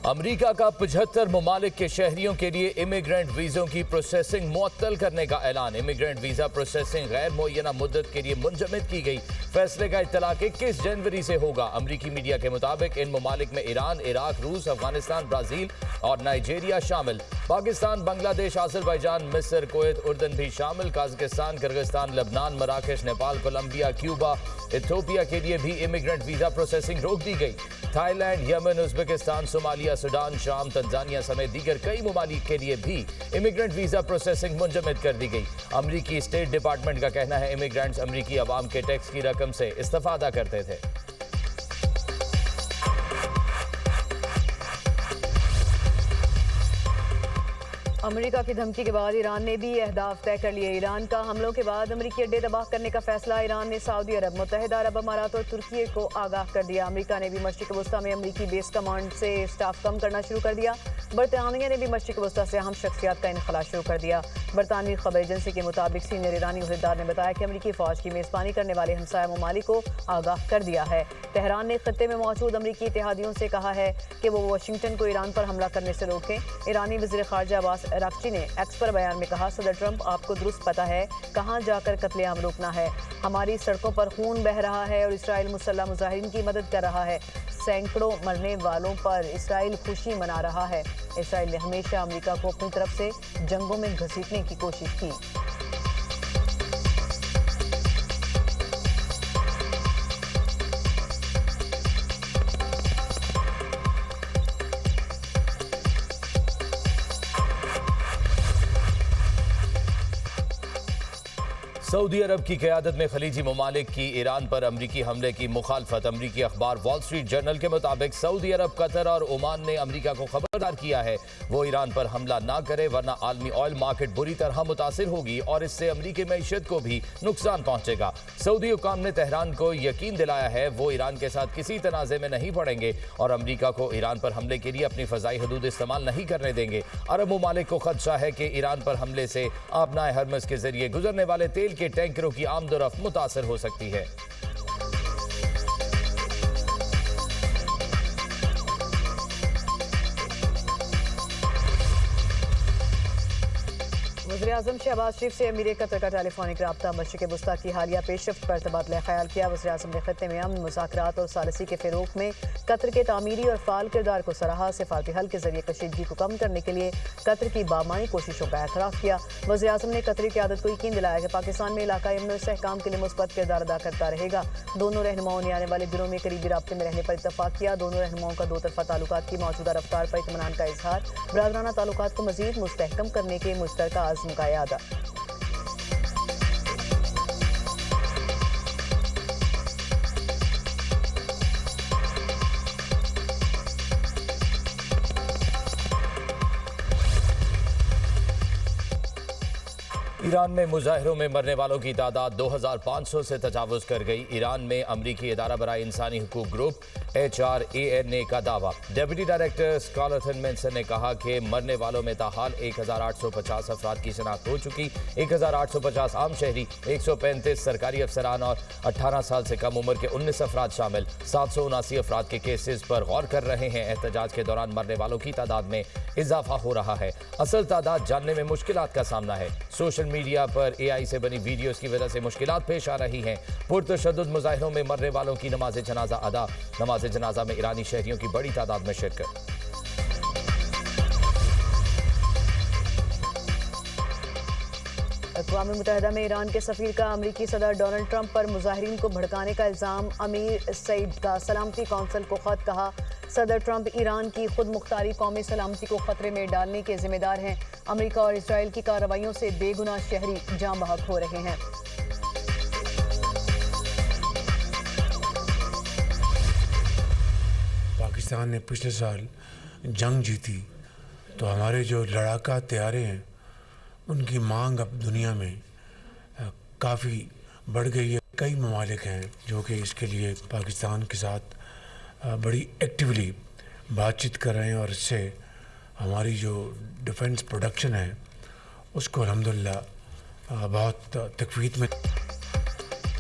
امریکہ کا 75 ممالک کے شہریوں کے لیے امیگرینٹ ویزوں کی پروسیسنگ معطل کرنے کا اعلان۔ امیگرینٹ ویزا پروسیسنگ غیر معینہ مدت کے لیے منجمد کی گئی۔ فیصلے کا اطلاق 21 جنوری سے ہوگا۔ امریکی میڈیا کے مطابق ان ممالک میں ایران، عراق، روس، افغانستان، برازیل اور نائجیریا شامل۔ پاکستان، بنگلہ دیش، آذربائیجان، مصر، کویت، اردن بھی شامل۔ قازقستان، کرغزستان، لبنان، مراکش، نیپال، کولمبیا، کیوبا، ایتھوپیا کے لیے بھی امیگرینٹ ویزا پروسیسنگ روک دی گئی۔ تھائی لینڈ، یمن، ازبکستان، صومالیہ، سوڈان، شام، تنزانیہ سمیت دیگر کئی ممالک کے لیے بھی امیگرینٹ ویزا پروسیسنگ منجمد کر دی گئی۔ امریکی اسٹیٹ ڈپارٹمنٹ کا کہنا ہے امیگرینٹس امریکی عوام کے ٹیکس کی رقم سے استفادہ کرتے تھے۔ امریکہ کی دھمکی کے بعد ایران نے بھی اہداف طے کر لیے۔ ایران کا حملوں کے بعد امریکی اڈے تباہ کرنے کا فیصلہ۔ ایران نے سعودی عرب، متحدہ عرب امارات اور ترکی کو آگاہ کر دیا۔ امریکہ نے بھی مشرق وسطیٰ میں امریکی بیس کمانڈ سے اسٹاف کم کرنا شروع کر دیا۔ برطانیہ نے بھی مشرق وسطیٰ سے اہم شخصیات کا انخلا شروع کر دیا۔ برطانوی خبر ایجنسی کے مطابق سینئر ایرانی عہدیدار نے بتایا کہ امریکی فوج کی میزبانی کرنے والے ہمسایہ ممالک کو آگاہ کر دیا ہے۔ تہران نے خطے میں موجود امریکی اتحادیوں سے کہا ہے کہ وہ واشنگٹن کو ایران پر حملہ کرنے سے روکیں۔ ایرانی وزیر خارجہ عباس اراغچی نے ایکس پر بیان میں کہا، صدر ٹرمپ، آپ کو درست پتہ ہے کہاں جا کر قتل عام روکنا ہے۔ ہماری سڑکوں پر خون بہہ رہا ہے اور اسرائیل مسلح مظاہرین کی مدد کر رہا ہے۔ سینکڑوں مرنے والوں پر اسرائیل خوشی منا رہا ہے۔ اسرائیل نے ہمیشہ امریکہ کو اپنی طرف سے جنگوں میں گھسیٹنے کی کوشش کی۔ سعودی عرب کی قیادت میں خلیجی ممالک کی ایران پر امریکی حملے کی مخالفت۔ امریکی اخبار وال سٹریٹ جرنل کے مطابق سعودی عرب، قطر اور عمان نے امریکہ کو خبردار کیا ہے وہ ایران پر حملہ نہ کرے ورنہ عالمی آئل مارکیٹ بری طرح متاثر ہوگی اور اس سے امریکی معیشت کو بھی نقصان پہنچے گا۔ سعودی حکام نے تہران کو یقین دلایا ہے وہ ایران کے ساتھ کسی تنازع میں نہیں پڑیں گے اور امریکہ کو ایران پر حملے کے لیے اپنی فضائی حدود استعمال نہیں کرنے دیں گے۔ عرب ممالک کو خدشہ ہے کہ ایران پر حملے سے آبنائے ہرمز کے ذریعے گزرنے والے تیل کے ٹینکروں کی آمد و رفت متاثر ہو سکتی ہے۔ وزیراعظم شہباز شریف سے امیر قطر کا ٹیلی فونک رابطہ۔ مشرق وسطیٰ کی حالیہ پیش رفت پر تبادلہ خیال کیا۔ وزیراعظم نے خطے میں امن، مذاکرات اور ثالثی کے فروغ میں قطر کے تعمیری اور فعال کردار کو سراہا۔ سفارتی حل کے ذریعے کشیدگی کو کم کرنے کے لیے قطر کی بامعنی کوششوں کا اعتراف کیا۔ وزیراعظم نے قطری قیادت کو یقین دلایا کہ پاکستان میں علاقائی امن و استحکام کے لیے مثبت کردار ادا کرتا رہے گا۔ دونوں رہنماؤں نے آنے والے دنوں میں قریبی رابطے میں رہنے پر اتفاق کیا۔ دونوں رہنماؤں کا دو طرفہ تعلقات کی موجودہ رفتار پر اطمینان کا اظہار، برادرانہ تعلقات کو مزید مستحکم کرنے کے مشترکہ عزم کا اعادہ۔ ایران میں مظاہروں میں مرنے والوں کی تعداد 2500 سے تجاوز کر گئی۔ ایران میں امریکی ادارہ برائے انسانی حقوق گروپ HRANA کا دعویٰ۔ ڈیپٹی ڈائریکٹر اسکارلٹن مینسن نے کہا کہ مرنے والوں میں تاحال 1850 افراد کی شناخت ہو چکی۔ 1850 عام شہری، 135 سرکاری افسران اور 18 سال سے کم عمر کے 19 افراد شامل۔ 779 افراد کے کیسز پر غور کر رہے ہیں۔ احتجاج کے دوران مرنے والوں کی تعداد میں اضافہ ہو رہا ہے۔ اصل تعداد جاننے میں مشکلات کا سامنا ہے۔ سوشل میڈیا پر AI سے بنی ویڈیوز کی وجہ سے مشکلات پیش آ رہی ہیں۔ پرتشدد مظاہروں میں مرنے والوں کی نماز جنازہ ادا۔ نماز جنازہ میں ایرانی شہریوں کی بڑی تعداد میں شرکت۔ اقوام متحدہ میں ایران کے سفیر کا امریکی صدر ڈونلڈ ٹرمپ پر مظاہرین کو بھڑکانے کا الزام۔ امیر سعید کا سلامتی کونسل کو خط، کہا صدر ٹرمپ ایران کی خود مختاری قومی سلامتی کو خطرے میں ڈالنے کے ذمہ دار ہیں۔ امریکہ اور اسرائیل کی کارروائیوں سے بے گناہ شہری جاں بحق ہو رہے ہیں۔ پاکستان نے پچھلے سال جنگ جیتی تو ہمارے جو لڑاکا طیارے ہیں ان کی مانگ اب دنیا میں کافی بڑھ گئی ہے۔ کئی ممالک ہیں جو کہ اس کے لیے پاکستان کے ساتھ بڑی ایکٹیولی بات چیت کر رہے ہیں اور اس سے ہماری جو ڈیفنس پروڈکشن ہے اس کو الحمدللہ بہت تقویت میں